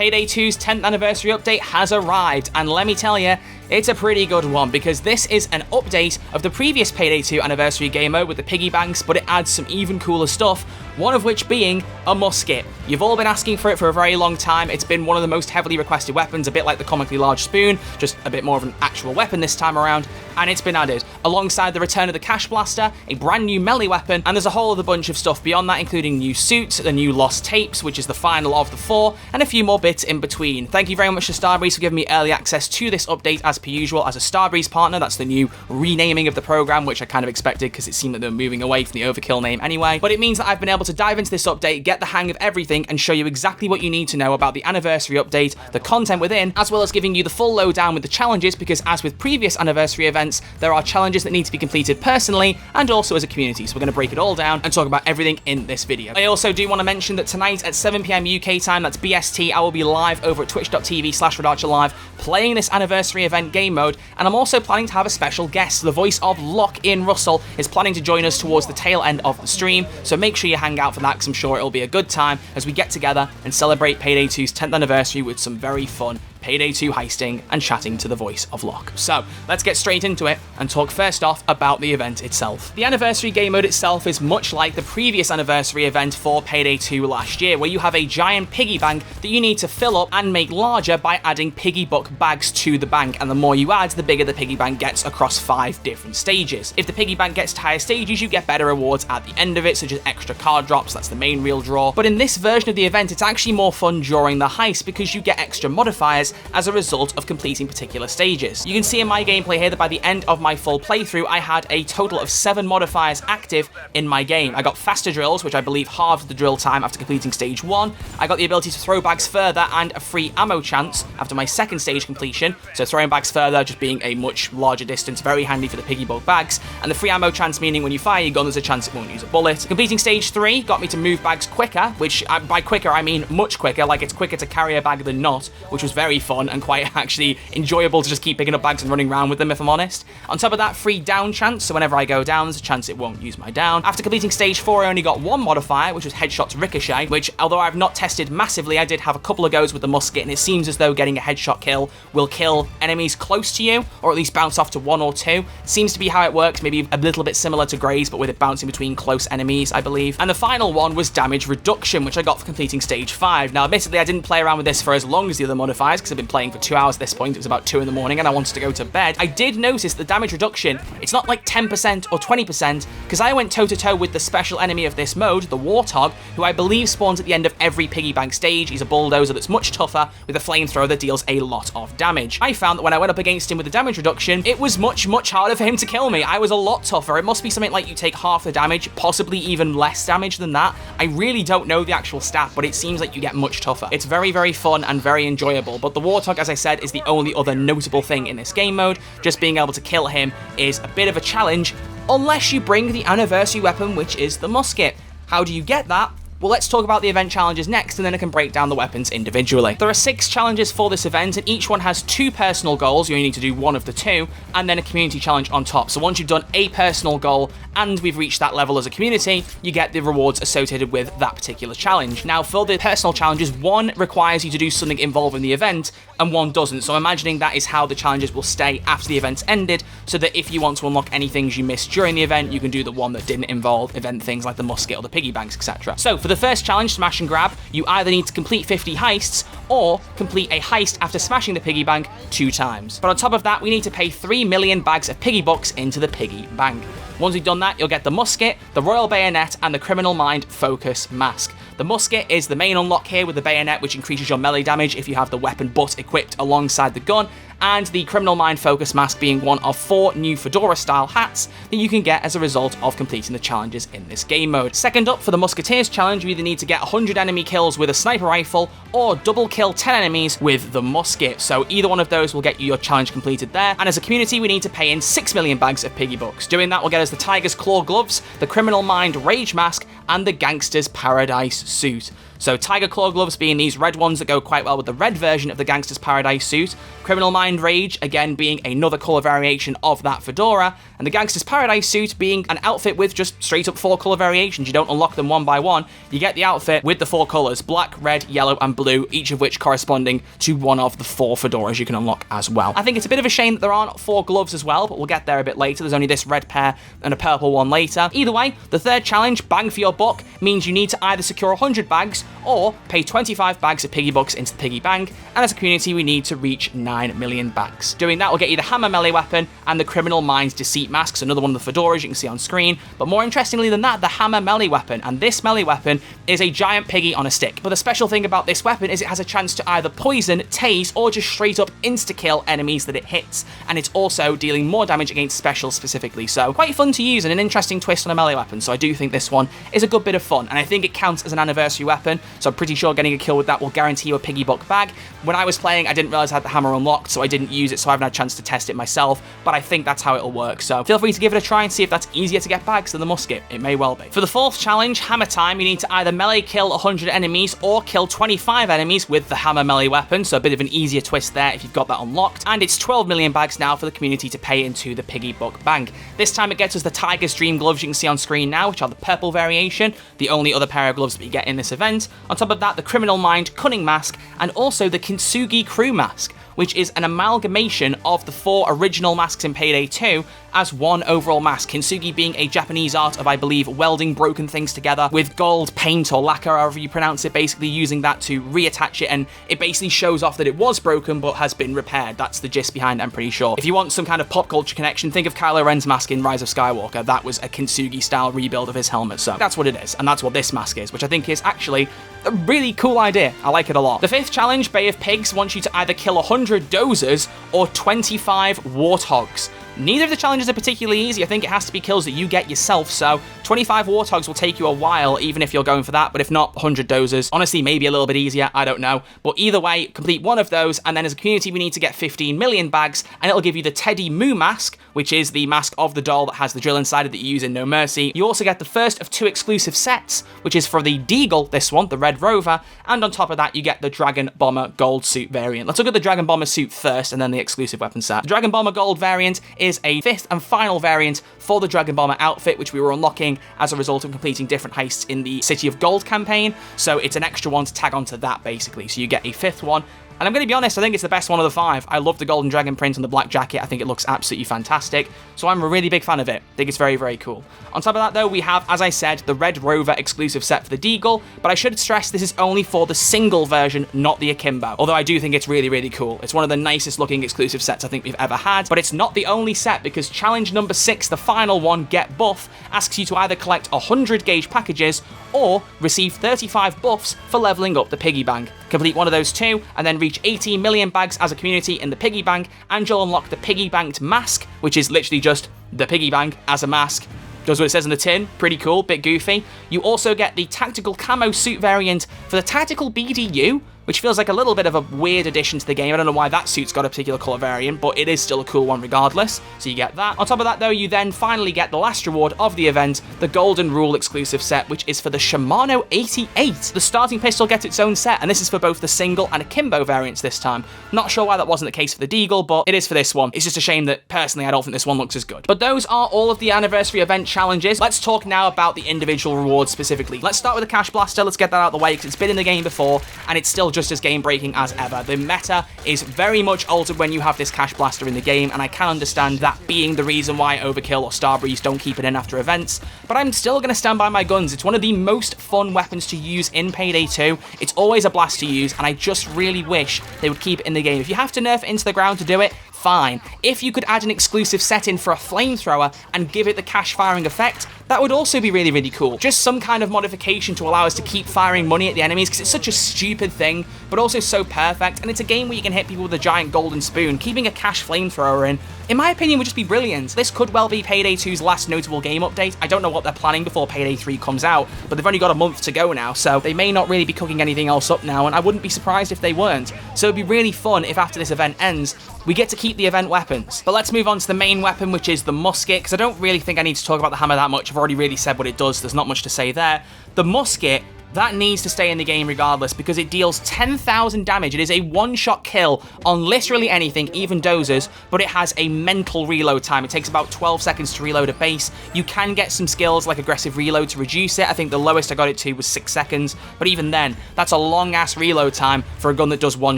Payday 2's 10th anniversary update has arrived, and let me tell you, it's a pretty good one, because this is an update of the previous Payday 2 anniversary game mode with the piggy banks, but it adds some even cooler stuff, one of which being a musket. You've all been asking for it for a very long time. It's been one of the most heavily requested weapons, a bit like the comically large spoon, just a bit more of an actual weapon this time around, and it's been added, alongside the return of the cash blaster, a brand new melee weapon, and there's a whole other bunch of stuff beyond that, including new suits, the new lost tapes, which is the final of the 4, and a few more bits in between. Thank you very much to Starbreeze for giving me early access to this update as per usual as a Starbreeze partner. That's the new renaming of the program, which I kind of expected because it seemed that they were moving away from the Overkill name anyway. But it means that I've been able to dive into this update, get the hang of everything, and show you exactly what you need to know about the anniversary update, the content within, as well as giving you the full lowdown with the challenges, because as with previous anniversary events, there are challenges that need to be completed personally and also as a community. So we're going to break it all down and talk about everything in this video. I also do want to mention that tonight at 7 PM UK time, that's BST, I will be live over at twitch.tv/RedArcherLive playing this anniversary event game mode, and I'm also planning to have a special guest. The voice of Locke, Ian Russell, is planning to join us towards the tail end of the stream, so make sure you hang out for that, because I'm sure it'll be a good time as we get together and celebrate Payday 2's 10th anniversary with some very fun Payday 2 heisting and chatting to the voice of Locke. So let's get straight into it and talk first off about the event itself. The anniversary game mode itself is much like the previous anniversary event for Payday 2 last year, where you have a giant piggy bank that you need to fill up and make larger by adding piggy book bags to the bank, and the more you add, the bigger the piggy bank gets across 5 different stages. If the piggy bank gets to higher stages, you get better rewards at the end of it, such as extra card drops. That's the main real draw. But in this version of the event, it's actually more fun during the heist, because you get extra modifiers as a result of completing particular stages. You can see in my gameplay here that by the end of my full playthrough, I had a total of 7 modifiers active in my game. I got faster drills, which I believe halved the drill time after completing stage 1. I got the ability to throw bags further and a free ammo chance after my second stage completion, so throwing bags further just being a much larger distance, very handy for the piggy book bags, and the free ammo chance meaning when you fire your gun there's a chance it won't use a bullet. Completing stage 3 got me to move bags quicker, which by quicker I mean much quicker, like it's quicker to carry a bag than not, which was very fun and quite actually enjoyable to just keep picking up bags and running around with them, if I'm honest. On top of that, free down chance, so whenever I go down, there's a chance it won't use my down. After completing stage 4, I only got 1 modifier, which was headshot to ricochet, which, although I've not tested massively, I did have a couple of goes with the musket, and it seems as though getting a headshot kill will kill enemies close to you, or at least bounce off to 1 or 2. Seems to be how it works, maybe a little bit similar to Graze, but with it bouncing between close enemies, I believe. And the final one was damage reduction, which I got for completing stage 5. Now, admittedly, I didn't play around with this for as long as the other modifiers, because I've been playing for 2 hours at this point. It was about 2 in the morning and I wanted to go to bed. I did notice the damage reduction, it's not like 10% or 20%, because I went toe-to-toe with the special enemy of this mode, the Warthog, who I believe spawns at the end of every piggy bank stage. He's a bulldozer that's much tougher with a flamethrower that deals a lot of damage. I found that when I went up against him with the damage reduction, it was much harder for him to kill me. I was a lot tougher. It must be something like you take half the damage, possibly even less damage than that. I really don't know the actual stat, but it seems like you get much tougher. It's very fun and very enjoyable, but the Warthog, as I said, is the only other notable thing in this game mode. Just being able to kill him is a bit of a challenge, unless you bring the anniversary weapon, which is the musket. How do you get that? Well, let's talk about the event challenges next, and then I can break down the weapons individually. There are 6 challenges for this event, and each one has 2 personal goals. You only need to do 1 of the 2, and then a community challenge on top. So once you've done a personal goal, and we've reached that level as a community, you get the rewards associated with that particular challenge. Now, for the personal challenges, 1 requires you to do something involving the event, and 1 doesn't. So I'm imagining that is how the challenges will stay after the event's ended, so that if you want to unlock any things you missed during the event, you can do the one that didn't involve event things like the musket or the piggy banks, etc. So for the first challenge, smash and grab, you either need to complete 50 heists or complete a heist after smashing the piggy bank 2 times. But on top of that, we need to pay 3 million bags of piggy bucks into the piggy bank. Once you've done that, you'll get the musket, the royal bayonet, and the criminal mind focus mask. The musket is the main unlock here with the bayonet, which increases your melee damage if you have the weapon butt equipped alongside the gun, and the criminal mind focus mask being one of 4 new fedora style hats that you can get as a result of completing the challenges in this game mode. Second up, for the musketeers challenge, you either need to get 100 enemy kills with a sniper rifle or double kill 10 enemies with the musket. So either one of those will get you your challenge completed there, and as a community we need to pay in 6 million bags of piggy bucks. Doing that will get us the tiger's claw gloves, the criminal mind rage mask, and the gangster's paradise suit. So Tiger Claw gloves being these red ones that go quite well with the red version of the Gangster's Paradise suit, Criminal Mind Rage again being another colour variation of that fedora, and the Gangster's Paradise suit being an outfit with just straight up 4 colour variations. You don't unlock them one by one, you get the outfit with the 4 colours, black, red, yellow and blue, each of which corresponding to one of the 4 fedoras you can unlock as well. I think it's a bit of a shame that there aren't 4 gloves as well, but we'll get there a bit later. There's only this red pair and a purple one later. Either way, the third challenge, bang for your buck, means you need to either secure 100 bags or pay 25 bags of piggy bucks into the piggy bank, and as a community we need to reach 9 million bags. Doing that will get you the Ham-Mer melee weapon and the Criminal Minds Deceit masks, another one of the fedoras you can see on screen, but more interestingly than that, the Ham-Mer melee weapon, and this melee weapon is a giant piggy on a stick. But the special thing about this weapon is it has a chance to either poison, tase, or just straight up insta-kill enemies that it hits, and it's also dealing more damage against specials specifically, so quite fun to use and an interesting twist on a melee weapon, so I do think this one is a good bit of fun, and I think it counts as an anniversary weapon, so I'm pretty sure getting a kill with that will guarantee you a piggy buck bag. When I was playing, I didn't realise I had the hammer unlocked, so I didn't use it, so I haven't had a chance to test it myself, but I think that's how it'll work, so feel free to give it a try and see if that's easier to get bags than the musket. It may well be. For the 4th challenge, Hammer Time, you need to either melee kill 100 enemies or kill 25 enemies with the Hammer melee weapon, so a bit of an easier twist there if you've got that unlocked, and it's 12 million bags now for the community to pay into the piggy buck bank. This time it gets us the Tiger's Dream gloves you can see on screen now, which are the purple variation, the only other pair of gloves that you get in this event. On top of that, the Criminal Mind Cunning mask, and also the Kintsugi Crew mask, which is an amalgamation of the 4 original masks in Payday 2 as one overall mask. Kintsugi being a Japanese art of, I believe, welding broken things together with gold paint or lacquer, however you pronounce it, basically using that to reattach it, and it basically shows off that it was broken but has been repaired. That's the gist behind it, I'm pretty sure. If you want some kind of pop culture connection, think of Kylo Ren's mask in Rise of Skywalker. That was a Kintsugi-style rebuild of his helmet, so that's what it is, and that's what this mask is, which I think is actually a really cool idea. I like it a lot. The 5th challenge, Bay of Pigs, wants you to either kill 100 dozers or 25 warthogs. Neither of the challenges are particularly easy. I think it has to be kills that you get yourself, so 25 warthogs will take you a while, even if you're going for that, but if not, 100 dozers. Honestly, maybe a little bit easier, I don't know. But either way, complete one of those, and then as a community, we need to get 15 million bags, and it'll give you the Teddy Moo mask, which is the mask of the doll that has the drill inside it that you use in No Mercy. You also get the first of 2 exclusive sets, which is for the Deagle, this one, the Red Rover, and on top of that, you get the Dragon Bomber Gold suit variant. Let's look at the Dragon Bomber suit first, and then the exclusive weapon set. The Dragon Bomber Gold variant is a 5th and final variant for the Dragon Bomber outfit, which we were unlocking as a result of completing different heists in the City of Gold campaign, so it's an extra one to tag onto that, basically. So you get a 5th one, and I'm going to be honest, I think it's the best one of the 5. I love the golden dragon print on the black jacket. I think it looks absolutely fantastic, so I'm a really big fan of it. I think it's very, very cool. On top of that, though, we have, as I said, the Red Rover exclusive set for the Deagle, but I should stress this is only for the single version, not the Akimbo, although I do think it's really, really cool. It's one of the nicest looking exclusive sets I think we've ever had, but it's not the only set, because challenge number 6, the final one, Get Buff, asks you to either collect 100 gauge packages or receive 35 buffs for leveling up the piggy bank. Complete one of those 2, and then reach 18 million bags as a community in the piggy bank, and you'll unlock the piggy banked mask, which is literally just the piggy bank as a mask. Does what it says on the tin, pretty cool, bit goofy. You also get the tactical camo suit variant for the tactical BDU, which feels like a little bit of a weird addition to the game. I don't know why that suit's got a particular colour variant, but it is still a cool one regardless, so you get that. On top of that, though, you then finally get the last reward of the event, the Golden Rule exclusive set, which is for the Shimano 88. The starting pistol gets its own set, and this is for both the single and Akimbo variants this time. Not sure why that wasn't the case for the Deagle, but it is for this one. It's just a shame that, personally, I don't think this one looks as good. But those are all of the anniversary event challenges. Let's talk now about the individual rewards specifically. Let's start with the Cash Blaster. Let's get that out of the way, because it's been in the game before, and it's still just as game-breaking as ever. The meta is very much altered when you have this Cash Blaster in the game, and I can understand that being the reason why Overkill or Starbreeze don't keep it in after events, but I'm still going to stand by my guns. It's one of the most fun weapons to use in Payday 2. It's always a blast to use, and I just really wish they would keep it in the game. If you have to nerf it into the ground to do it, fine. If you could add an exclusive setting for a flamethrower and give it the cash firing effect, that would also be really, really cool. Just some kind of modification to allow us to keep firing money at the enemies, because it's such a stupid thing, but also so perfect, and it's a game where you can hit people with a giant golden spoon. Keeping a cash flamethrower in my opinion, would just be brilliant. This could well be Payday 2's last notable game update. I don't know what they're planning before Payday 3 comes out, but they've only got a month to go now, so they may not really be cooking anything else up now, and I wouldn't be surprised if they weren't. So it'd be really fun if after this event ends, we get to keep the event weapons. But let's move on to the main weapon, which is the musket, because I don't really think I need to talk about the hammer that much. I've already really said what it does. There's not much to say there. The musket that needs to stay in the game regardless because it deals 10,000 damage. It is a one-shot kill on literally anything, even dozers, but it has a mental reload time. It takes about 12 seconds to reload a base. You can get some skills like aggressive reload to reduce it. I think the lowest I got it to was 6 seconds, but even then, that's a long-ass reload time for a gun that does one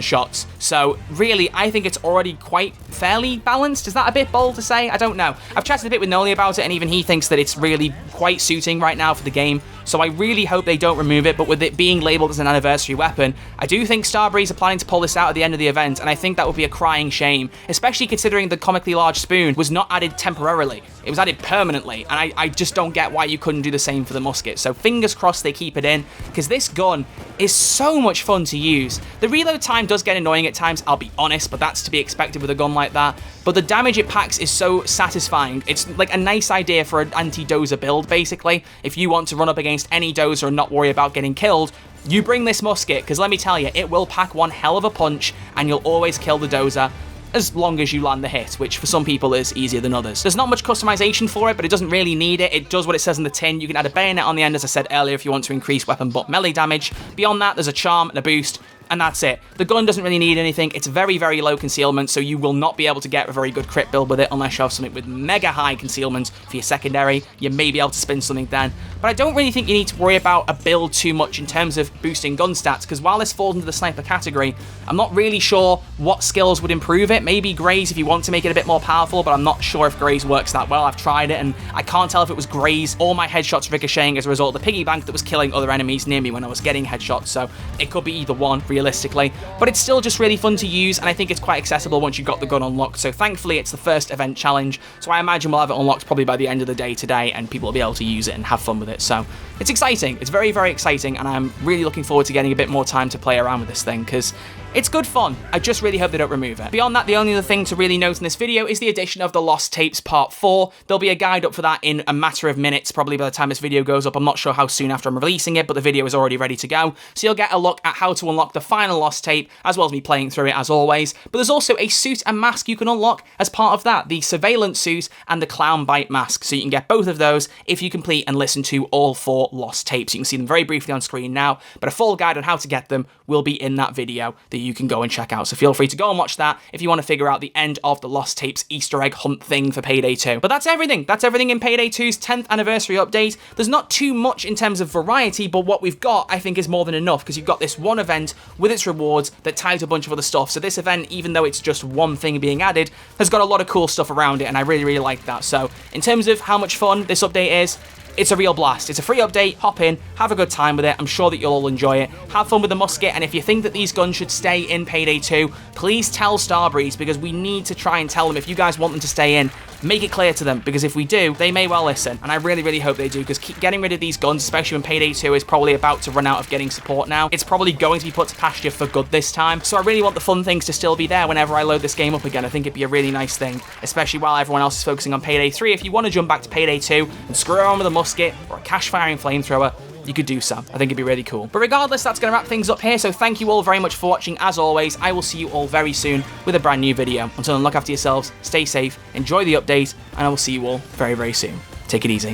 shots. So really, I think it's already quite fairly balanced. Is that a bit bold to say? I don't know. I've chatted a bit with Noli about it, and even he thinks that it's really quite suiting right now for the game. So I really hope they don't remove it, but with it being labeled as an anniversary weapon, I do think Starbreeze are planning to pull this out at the end of the event, and I think that would be a crying shame, especially considering the comically large spoon was not added temporarily. It was added permanently, and I just don't get why you couldn't do the same for the musket. So fingers crossed they keep it in, because this gun is so much fun to use. The reload time does get annoying at times, I'll be honest, but that's to be expected with a gun like that. But the damage it packs is so satisfying. It's like a nice idea for an anti-dozer build, basically. If you want to run up against any dozer and not worry about getting killed, you bring this musket, because let me tell you, it will pack one hell of a punch, and you'll always kill the dozer, as long as you land the hit, which for some people is easier than others. There's not much customization for it, but it doesn't really need it. It does what it says in the tin. You can add a bayonet on the end, as I said earlier, if you want to increase weapon butt melee damage. Beyond that, there's a charm and a boost, and that's it. The gun doesn't really need anything. It's very, very low concealment, so you will not be able to get a very good crit build with it unless you have something with mega high concealment for your secondary. You may be able to spin something then, but I don't really think you need to worry about a build too much in terms of boosting gun stats, because while this falls into the sniper category, I'm not really sure what skills would improve it. Maybe Graze if you want to make it a bit more powerful, but I'm not sure if Graze works that well. I've tried it, and I can't tell if it was Graze or my headshots ricocheting as a result of the piggy bank that was killing other enemies near me when I was getting headshots, so it could be either one, realistically. But it's still just really fun to use, and I think it's quite accessible once you've got the gun unlocked. So thankfully, it's the first event challenge, so I imagine we'll have it unlocked probably by the end of the day today, and people will be able to use it and have fun with it. So it's exciting. It's very, very exciting, and I'm really looking forward to getting a bit more time to play around with this thing, because it's good fun. I just really hope they don't remove it. Beyond that, the only other thing to really note in this video is the addition of the Lost Tapes Part 4. There'll be a guide up for that in a matter of minutes, probably by the time this video goes up. I'm not sure how soon after I'm releasing it, but the video is already ready to go. So you'll get a look at how to unlock the final Lost Tape, as well as me playing through it as always. But there's also a suit and mask you can unlock as part of that, the Surveillance Suit and the Clown Bite Mask. So you can get both of those if you complete and listen to all 4 Lost Tapes. You can see them very briefly on screen now, but a full guide on how to get them will be in that video that you can go and check out. So feel free to go and watch that if you want to figure out the end of the Lost Tapes Easter egg hunt thing for Payday 2. But that's everything. That's everything in Payday 2's 10th anniversary update. There's not too much in terms of variety, but what we've got, I think, is more than enough, because you've got this one event with its rewards that tie to a bunch of other stuff. So this event, even though it's just one thing being added, has got a lot of cool stuff around it, and I really, really like that. So in terms of how much fun this update is, it's a real blast. It's a free update. Hop in, have a good time with it. I'm sure that you'll all enjoy it. Have fun with the musket, and if you think that these guns should stay in Payday 2, please tell Starbreeze, because we need to try and tell them if you guys want them to stay in. Make it clear to them, because if we do, they may well listen, and I really, really hope they do, because getting rid of these guns, especially when Payday 2 is probably about to run out of getting support now, it's probably going to be put to pasture for good this time. So I really want the fun things to still be there whenever I load this game up again. I think it'd be a really nice thing, especially while everyone else is focusing on Payday 3. If you want to jump back to Payday 2 and screw around with a musket or a cash-firing flamethrower, you could do so. I think it'd be really cool. But regardless, that's going to wrap things up here, so thank you all very much for watching. As always, I will see you all very soon with a brand new video. Until then, look after yourselves, stay safe, enjoy the update, and I will see you all very, very soon. Take it easy.